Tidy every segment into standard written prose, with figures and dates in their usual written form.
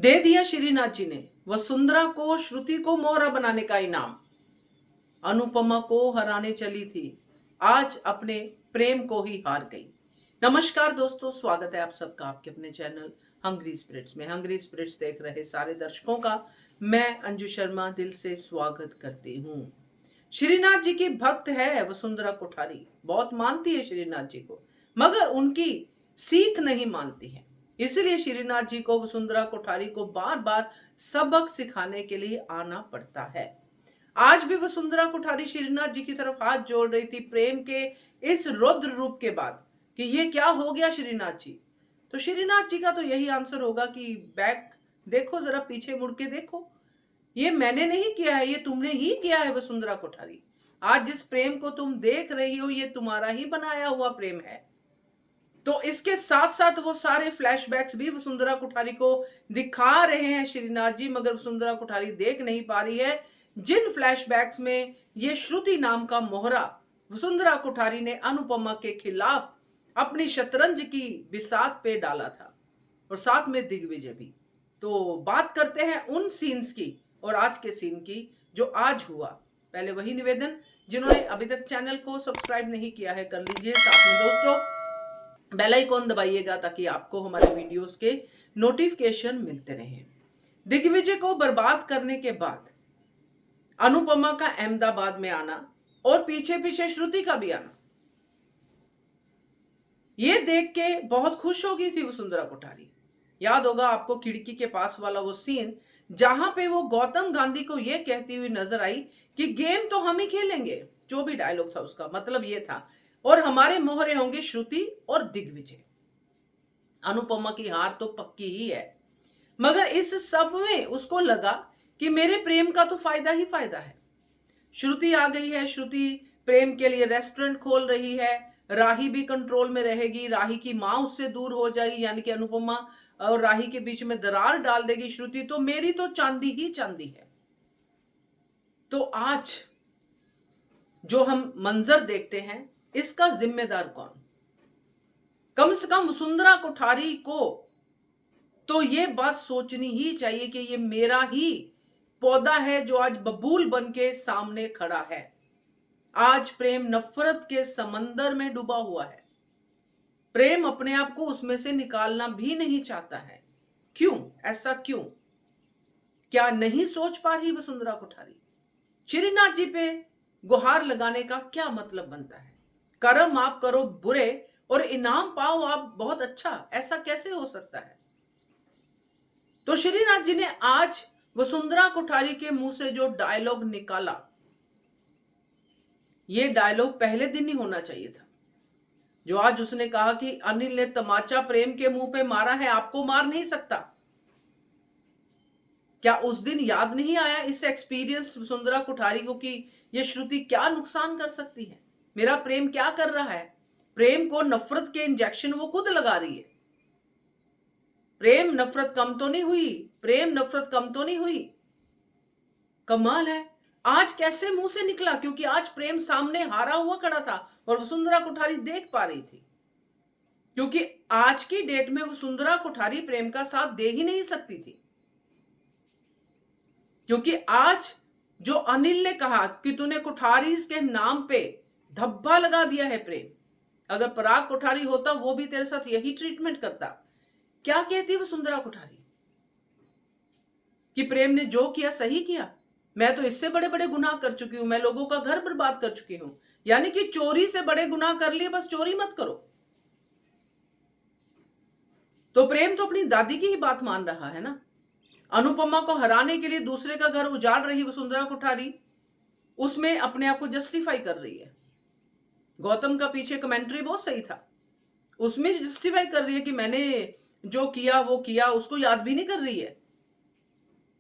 दे दिया श्रीनाथ जी ने वसुंधरा को, श्रुति को मोहरा बनाने का इनाम। अनुपमा को हराने चली थी, आज अपने प्रेम को ही हार गई। नमस्कार दोस्तों, स्वागत है आप सबका आपके अपने चैनल हंग्री स्पिरिट्स में। हंग्री स्पिरिट्स देख रहे सारे दर्शकों का मैं अंजू शर्मा दिल से स्वागत करती हूँ। श्रीनाथ जी की भक्त है वसुंधरा कोठारी, बहुत मानती है श्रीनाथ जी को, मगर उनकी सीख नहीं मानती है। इसलिए श्रीनाथ जी को वसुंधरा कोठारी को बार बार सबक सिखाने के लिए आना पड़ता है। आज भी वसुंधरा कोठारी श्रीनाथ जी की तरफ हाथ जोड़ रही थी प्रेम के इस रौद्र रूप के बाद कि ये क्या हो गया श्रीनाथ जी। तो श्रीनाथ जी का तो यही आंसर होगा कि बैक देखो, जरा पीछे मुड़ के देखो, ये मैंने नहीं किया है, ये तुमने ही किया है वसुंधरा कोठारी। आज जिस प्रेम को तुम देख रही हो ये तुम्हारा ही बनाया हुआ प्रेम है। तो इसके साथ साथ वो सारे फ्लैशबैक्स भी वसुंधरा कोठारी को दिखा रहे हैं श्रीनाथ जी, मगर वसुंधरा कोठारी देख नहीं पा रही है जिन फ्लैशबैक्स में ये श्रुति नाम का मोहरा वसुंधरा कोठारी ने अनुपमा के खिलाफ अपनी शतरंज की बिसात पे डाला था, और साथ में दिग्विजय भी। तो बात करते हैं उन सीन्स की और आज के सीन की जो आज हुआ। पहले वही निवेदन, जिन्होंने अभी तक चैनल को सब्सक्राइब नहीं किया है कर लीजिए, साथ में दोस्तों बेल आइकॉन दबाइएगा ताकि आपको हमारे वीडियोस के नोटिफिकेशन मिलते रहें। दिग्विजय को बर्बाद करने के बाद अनुपमा का अहमदाबाद में आना और पीछे पीछे श्रुति का भी आना, ये देख के बहुत खुश हो गई थी वसुंधरा कोठारी। याद होगा आपको खिड़की के पास वाला वो सीन जहां पे वो गौतम गांधी को ये कहती हुई नजर आई कि गेम तो हम ही खेलेंगे, जो भी डायलॉग था उसका मतलब ये था, और हमारे मोहरे होंगे श्रुति और दिग्विजय। अनुपमा की हार तो पक्की ही है, मगर इस सब में उसको लगा कि मेरे प्रेम का तो फायदा ही फायदा है। श्रुति आ गई है, श्रुति प्रेम के लिए रेस्टोरेंट खोल रही है, राही भी कंट्रोल में रहेगी, राही की मां उससे दूर हो जाएगी, यानी कि अनुपमा और राही के बीच में दरार डाल देगी श्रुति, तो मेरी तो चांदी ही चांदी है। तो आज जो हम मंजर देखते हैं इसका जिम्मेदार कौन? कम से कम वसुंधरा कोठारी को तो ये बात सोचनी ही चाहिए कि ये मेरा ही पौधा है जो आज बबूल बन के सामने खड़ा है। आज प्रेम नफरत के समंदर में डूबा हुआ है, प्रेम अपने आप को उसमें से निकालना भी नहीं चाहता है। क्यों? ऐसा क्यों? क्या नहीं सोच पा रही वसुंधरा कोठारी? श्रीनाथ जी पे गुहार लगाने का क्या मतलब बनता है? कर्म आप करो बुरे और इनाम पाओ आप बहुत अच्छा, ऐसा कैसे हो सकता है? तो श्रीनाथ जी ने आज वसुंधरा कोठारी के मुंह से जो डायलॉग निकाला, ये डायलॉग पहले दिन ही होना चाहिए था। जो आज उसने कहा कि अनिल ने तमाचा प्रेम के मुंह पे मारा है, आपको मार नहीं सकता। क्या उस दिन याद नहीं आया इस एक्सपीरियंस वसुंधरा कोठारी को कि ये श्रुति क्या नुकसान कर सकती है, मेरा प्रेम क्या कर रहा है? प्रेम को नफरत के इंजेक्शन वो खुद लगा रही है। प्रेम नफरत कम तो नहीं हुई, प्रेम नफरत कम तो नहीं हुई। कमाल है, आज कैसे मुंह से निकला? क्योंकि आज प्रेम सामने हारा हुआ खड़ा था और वसुंधरा कोठारी देख पा रही थी। क्योंकि आज की डेट में वसुंधरा कोठारी प्रेम का साथ दे ही नहीं सकती थी, क्योंकि आज जो अनिल ने कहा कि तूने कोठारी के नाम पे धब्बा लगा दिया है प्रेम, अगर पराग कोठारी होता वो भी तेरे साथ यही ट्रीटमेंट करता। क्या कहती वसुंधरा कोठारी कि प्रेम ने जो किया सही किया? मैं तो इससे बड़े बड़े गुनाह कर चुकी हूं, मैं लोगों का घर बर्बाद कर चुकी हूं, यानी कि चोरी से बड़े गुनाह कर लिए, बस चोरी मत करो। तो प्रेम तो अपनी दादी की ही बात मान रहा है ना। अनुपमा को हराने के लिए दूसरे का घर उजाड़ रही वसुंधरा कोठारी, उसमें अपने आप को जस्टिफाई कर रही है। गौतम का पीछे कमेंट्री बहुत सही था, उसमें जस्टिफाई कर रही है कि मैंने जो किया वो किया, उसको याद भी नहीं कर रही है।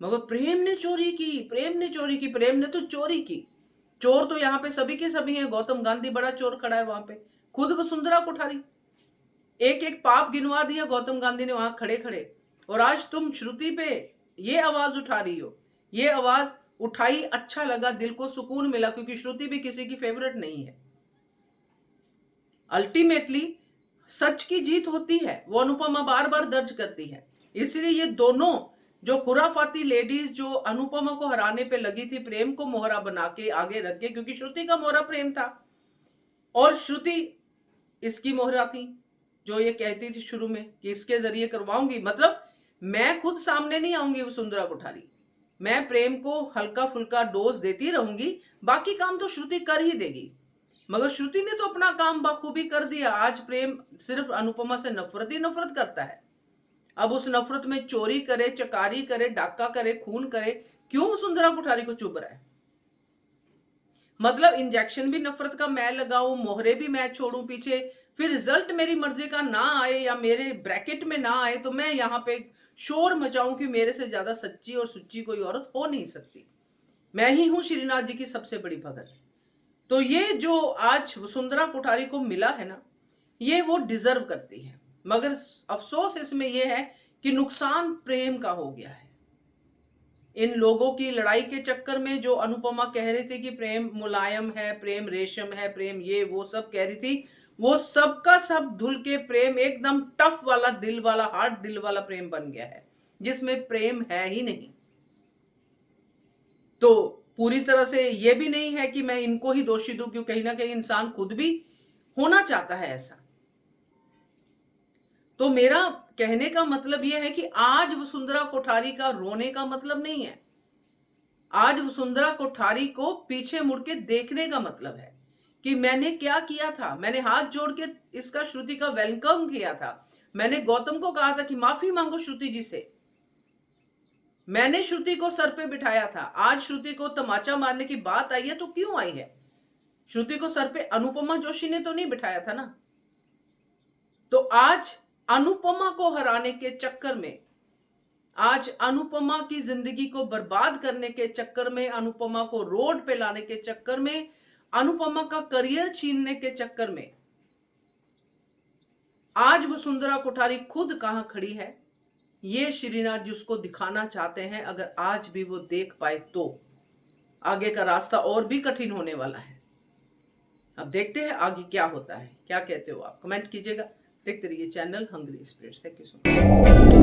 मगर प्रेम ने चोरी की, प्रेम ने चोरी की, प्रेम ने तो चोरी की। चोर तो यहाँ पे सभी के सभी हैं, गौतम गांधी बड़ा चोर खड़ा है वहां पे, खुद वसुंधरा कोठारी। एक एक पाप गिनवा दिया गौतम गांधी ने वहां खड़े खड़े, और आज तुम श्रुति पे ये आवाज उठा रही हो। ये आवाज उठाई, अच्छा लगा, दिल को सुकून मिला, क्योंकि श्रुति भी किसी की फेवरेट नहीं है। अल्टीमेटली सच की जीत होती है, वो अनुपमा बार बार दर्ज करती है। इसलिए ये दोनों जो खुराफाती लेडीज जो अनुपमा को हराने पे लगी थी, प्रेम को मोहरा बना के आगे रख के, क्योंकि श्रुति का मोहरा प्रेम था और श्रुति इसकी मोहरा थी, जो ये कहती थी शुरू में कि इसके जरिए करवाऊंगी। मतलब मैं खुद सामने नहीं आऊंगी वसुंधरा कोठारी, मैं प्रेम को हल्का फुल्का डोज देती रहूंगी, बाकी काम तो श्रुति कर ही देगी। मगर श्रुति ने तो अपना काम बखूबी कर दिया। आज प्रेम सिर्फ अनुपमा से नफरत ही नफरत करता है। अब उस नफरत में चोरी करे, चकारी करे, डाका करे, खून करे, क्यों वसुंधरा कोठारी को चुभ रहा है? मतलब इंजेक्शन भी नफरत का मैं लगाऊं, मोहरे भी मैं छोड़ूं पीछे, फिर रिजल्ट मेरी मर्जी का ना आए या मेरे ब्रैकेट में ना आए तो मैं यहां पे शोर मचाऊं कि मेरे से ज्यादा सच्ची और सुच्ची कोई औरत हो नहीं सकती, मैं ही हूं श्रीनाथ जी की सबसे बड़ी भगत। तो ये जो आज वसुंधरा कोठारी को मिला है ना, ये वो डिजर्व करती है। मगर अफसोस इसमें यह है कि नुकसान प्रेम का हो गया है। इन लोगों की लड़ाई के चक्कर में जो अनुपमा कह रही थी कि प्रेम मुलायम है, प्रेम रेशम है, प्रेम ये वो सब कह रही थी, वो सब का सब धुल के प्रेम एकदम टफ वाला, दिल वाला, हार्ड दिल वाला प्रेम बन गया है, जिसमें प्रेम है ही नहीं। तो पूरी तरह से ये भी नहीं है कि मैं इनको ही दोषी दूं, क्योंकि कहीं ना कहीं इंसान खुद भी होना चाहता है ऐसा। तो मेरा कहने का मतलब यह है कि आज वसुंधरा कोठारी का रोने का मतलब नहीं है, आज वसुंधरा कोठारी को पीछे मुड़ के देखने का मतलब है कि मैंने क्या किया था। मैंने हाथ जोड़ के इसका श्रुति का वेलकम किया था, मैंने गौतम को कहा था कि माफी मांगो श्रुति जी से, मैंने श्रुति को सर पे बिठाया था। आज श्रुति को तमाचा मारने की बात आई है तो क्यों आई है? श्रुति को सर पे अनुपमा जोशी ने तो नहीं बिठाया था ना। तो आज अनुपमा को हराने के चक्कर में, आज अनुपमा की जिंदगी को बर्बाद करने के चक्कर में, अनुपमा को रोड पे लाने के चक्कर में, अनुपमा का करियर छीनने के चक्कर में आज वसुंधरा कोठारी खुद कहां खड़ी है, ये श्रीनाथ जी उसको दिखाना चाहते हैं। अगर आज भी वो देख पाए तो आगे का रास्ता और भी कठिन होने वाला है। अब देखते हैं आगे क्या होता है। क्या कहते हो आप? कमेंट कीजिएगा। देखते रहिए channel Hungry Spirits. Thank you so much.